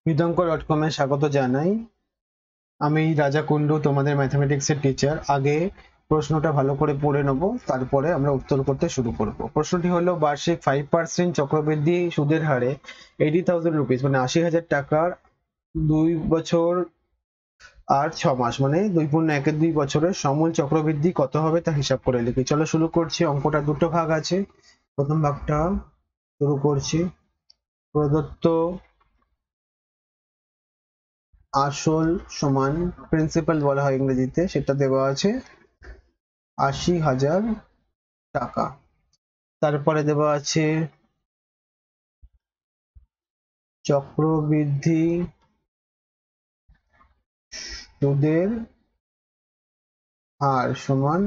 Hridangkar.com এ স্বাগত জানাই। আমি রাজা কুন্ডু, তোমাদের ম্যাথমেটিক্সের টিচার। আগে প্রশ্নটা ভালো করে পড়ে নেবো, তারপরে আমরা উত্তর করতে শুরু করব। প্রশ্নটি হলো, বার্ষিক 5% চক্রবৃদ্ধি সুদের হারে 80,000 রুপিস মানে 80,000 টাকার 2 বছর আর 6 মাস মানে 2.12 বছরের সমূল চক্রবৃদ্ধি কত হবে তা হিসাব করে লিখি। চলো শুরু করছি। অঙ্কটা দুটো ভাগ আছে। প্রথম ভাগটা শুরু করছি। প্রদত্ত আসল সমান প্রিন্সিপাল বলা হয় ইংরেজিতে, সেটা দেওয়া আছে 80,000 টাকা। তারপরে দেওয়া আছে চক্রবৃদ্ধি সুদের হার সমান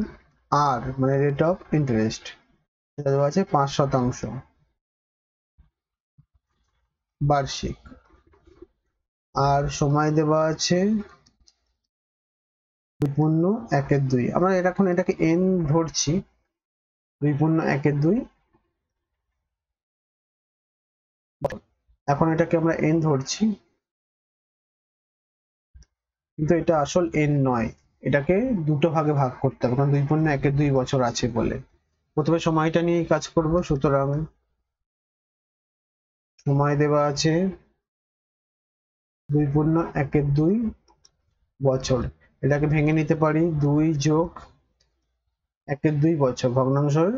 আর মানে রেট অফ ইন্টারেস্ট, সেটা দেওয়া আছে 5% বার্ষিক। আর সময় দেওয়া আছে 2.1/2। আমরা এখন এটাকে n ধরছি, 2.1/2। এখন এটাকে আমরা n ধরছি, কিন্তু এটা আসল n নয়, এটাকে দুটো ভাগে ভাগ করতে হবে, কারণ 2.1/2 বছর আছে বলে। প্রথমে সময়টা নিয়ে কাজ করব, সুতরাং সময় দেওয়া আছে 2.1/2 বছর। এটাকে ভেঙে নিতে পারি, 2 যোগ 1/2 বছর, ভগ্নাংশের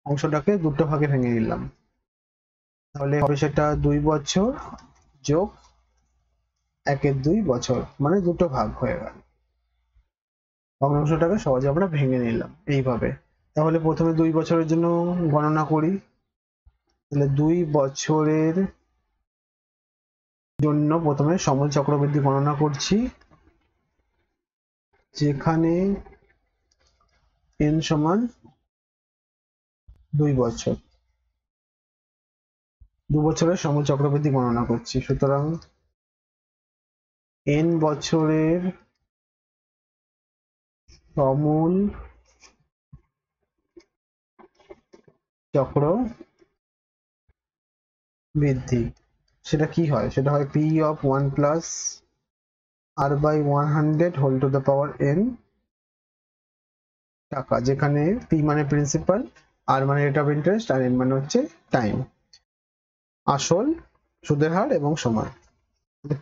অংশটাকে দুটো ভাগে ভেঙে নিলাম, তাহলে হবে সেটা 2 বছর যোগ 1/2 বছর মানে দুটো ভাগ হয়ে গেল। ভগ্নাংশটাকে সহজে আমরা ভেঙে নিলাম এইভাবে। তাহলে প্রথমে 2 বছরের জন্য গণনা করি। তাহলে 2 বছরের জন্য প্রথমে সমূল চক্রবৃদ্ধি গণনা করছি, যেখানে n সমান 2 বছর। 2 বছরের সমূল চক্রবৃদ্ধি গণনা করছি, সুতরাং n বছরের সমূল চক্র বৃদ্ধি সেটা কি হয়, সেটা হয় p of 1 plus r by 100 whole to the power n টাকা, যেখানে p মানে প্রিন্সিপাল, r মানে রেট অফ ইন্টারেস্ট, আর n মানে হচ্ছে টাইম, আসল সুদের হার এবং সময়।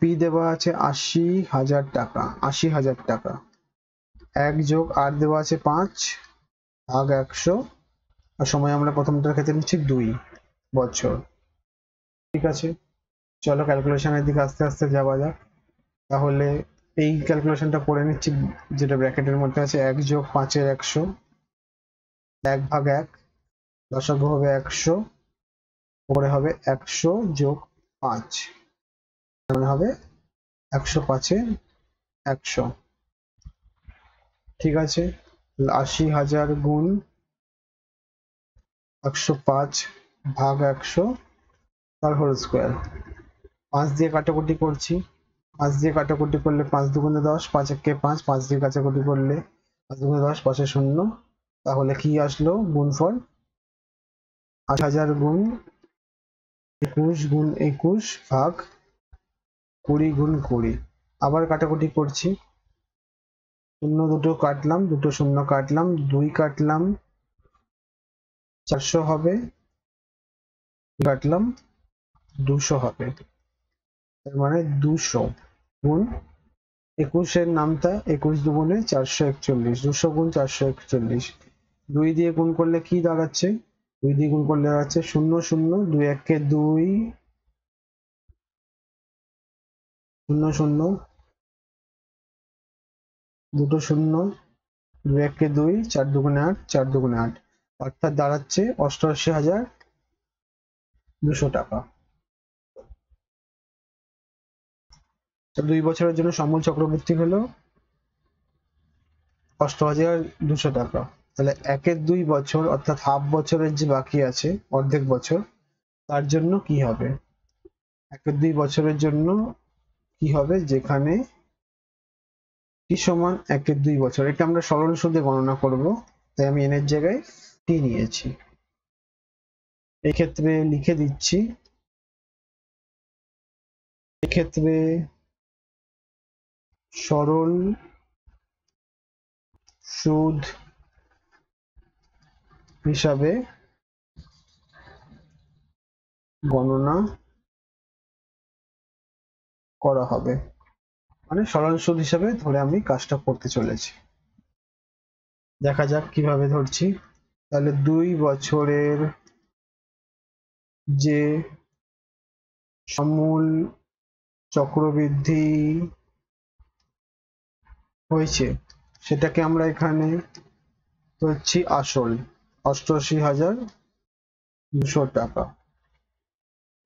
p দেওয়া আছে 80,000 টাকা। 80,000 টাকা 1 যোগ r দেওয়া আছে 5 ভাগ 100, আর সময় আমরা প্রথমটার ক্ষেত্রে নিচ্ছি 2 বছর। ঠিক আছে, চলো ক্যালকুলেশনের দিকে আস্তে আস্তে যাওয়া যাক। তাহলে এই ক্যালকুলেশনটা করে নিচ্ছি, যেটা ব্র্যাকেটের মধ্যে আছে। 1 যোগ 5-এর 100, 1 ভাগ 1, দশক হবে 100, পরে হবে 100 যোগ 5 মানে হবে 105-এর 100। ঠিক আছে, 80,000 গুণ 105 ভাগ 100 তার হোল স্কোয়ার। 5 দিয়ে কাটাকুটি করছি, 5 দিয়ে কাটাকুটি করলে 5 দুগুণে 10, 5 একে 5, 5 দিয়ে কাটাকুটি করলে 5 দুগুণে 10, 5 শূন্য। তাহলে কি আসলো গুণফল? 8,000 গুণ 21 গুণ 21 ভাগ 20 গুণ 20। আবার কাটাকুটি করছি, শূন্য দুটো কাটলাম, দুটো শূন্য কাটলাম, 2 কাটলাম, 400 হবে, কাটলাম 200 হবে, তার মানে 200 গুণ 21-এর নামতা 21 দুগুণে 441, 200 গুণ 441। 2 দিয়ে গুণ করলে কি দাঁড়াচ্ছে? 2 দিয়ে গুণ করলে দাঁড়াচ্ছে 0 0, 2 একে 2, 0 0, দুটো শূন্য, 2 একে 2, 4 দুগুণে 8, 4 দুগুণে 8, অর্থাৎ দাঁড়াচ্ছে 88,200 টাকা। 2 বছরের জন্য সমূল চক্রবৃদ্ধি হলো 88,200 টাকা। তাহলে 1/2 বছর অর্থাৎ হাফ বছরের যে বাকি আছে, অর্ধেক বছর, তার জন্য কি হবে? 1/2 বছরের জন্য কি হবে, যেখানে t সমান 1/2 বছর। এটা আমরা সরল সুদে গণনা করব, তাই আমি n এর জায়গায় t নিয়েছি। এই ক্ষেত্রে লিখে দিচ্ছি ক্ষেত্রে সরল সুদ হিসাবে গণনা করা হবে, মানে সরল সুদ হিসাবে ধরে আমি কাজটা করতে চলেছি। দেখা যাক কিভাবে ধরছি। তাহলে 2 বছরের যে সমূল চক্রবৃদ্ধি হয়েছে সেটাকে আমরা এখানে ধরছি আসল 88,200 টাকা।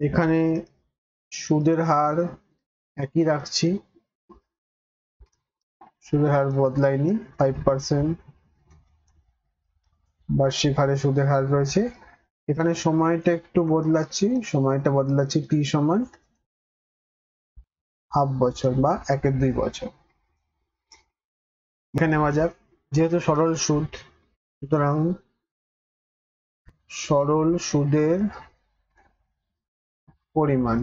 এখানে সুদের হার একই রাখছি, সুদের হার বদলায়নি, 5% বার্ষিক হারে সুদের হার রয়েছে। এখানে সময়টা একটু বদলাচ্ছি, সময়টা বদলাচ্ছি t সমান হাফ বছর বা 1/2 বছর। এখানে নেওয়া যাক, যেহেতু সরল সুদ সুতরাং সরল সুদের পরিমাণ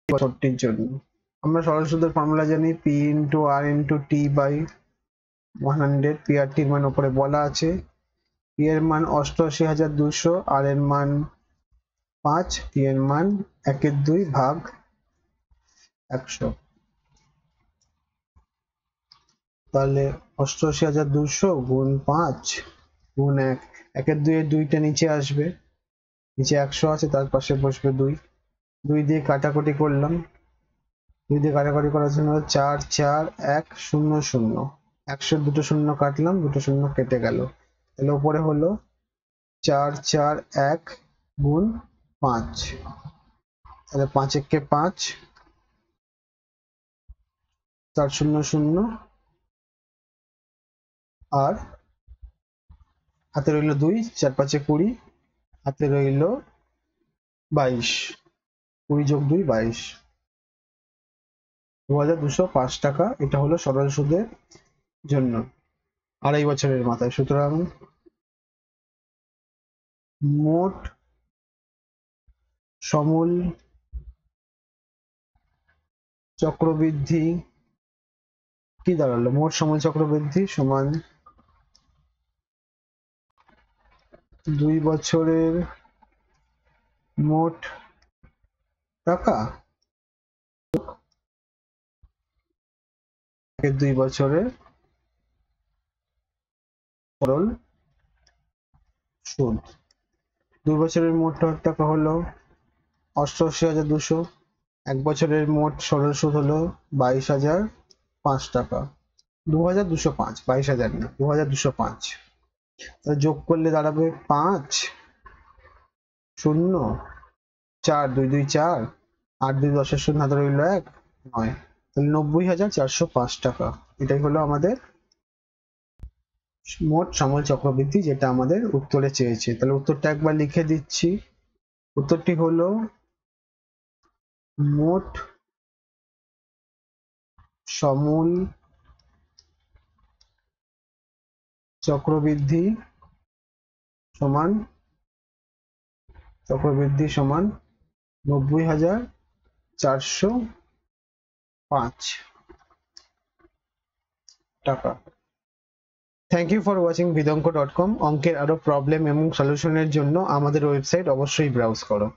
বছরটির জন্য আমরা সরল সুদের ফর্মুলা জানি, p × r × t / 100। p/r এর মান উপরে বলা আছে, p এর মান 88,200, r এর মান 5, t এর মান 1/2 ভাগ 100। তাহলে 88,200 গুণ 5 গুণ 1, 1/2 এর 2টা নিচে আসবে, নিচে 100 আছে, তার পাশে বসবে 2, 2 দিয়ে কাটাকুটি করলাম, 2 দিয়ে কাটাকুটি করার জন্য 4 4 1 0 0, 100 দুটো শূন্য কাটলাম, দুটো শূন্য কেটে গেল। তাহলে উপরে হলো 4 4 1 গুণ 5, তাহলে 5 একে 5, 4 0 0, আর হাতে রইল 2, 4 5 20, হাতে রইল 22, 20 যোগ 2 22, 2205 টাকা। এটা হলো সরল সুদের জন্য 2.5 বছরের মাথায়। সুতরাং মোট সমূল চক্রবৃদ্ধি কি দাঁড়ালো? মোট সমূল চক্রবৃদ্ধি সমান 2 বছরের মোট টাকা 2 বছরের সরল সুদ। 2 বছরের মোট টাকা হলো 88,200, 1 বছরের মোট সরল সুদ হলো 22,005 টাকা। 2,205, 22,000 না, 2,205। তাহলে যোগ করলে দাঁড়াবে 5 0 4 2 2 4, 8 2 10 শূন্য, হাতে রইল 1 9, তাহলে 90,405 টাকা। এটাই হলো আমাদের মোট সমূল চক্রবৃদ্ধি, যেটা আমাদের উত্তরে চেয়েছে। তাহলে উত্তরটা একবার লিখে দিচ্ছি। উত্তরটি হলো মোট সমূল চক্রবৃদ্ধি সমান 90,405 টাকা। Thank you for watching vidanko.com। অঙ্কের আরো প্রবলেম এবং সলিউশনের জন্য আমাদের ওয়েবসাইট অবশ্যই ব্রাউজ করো।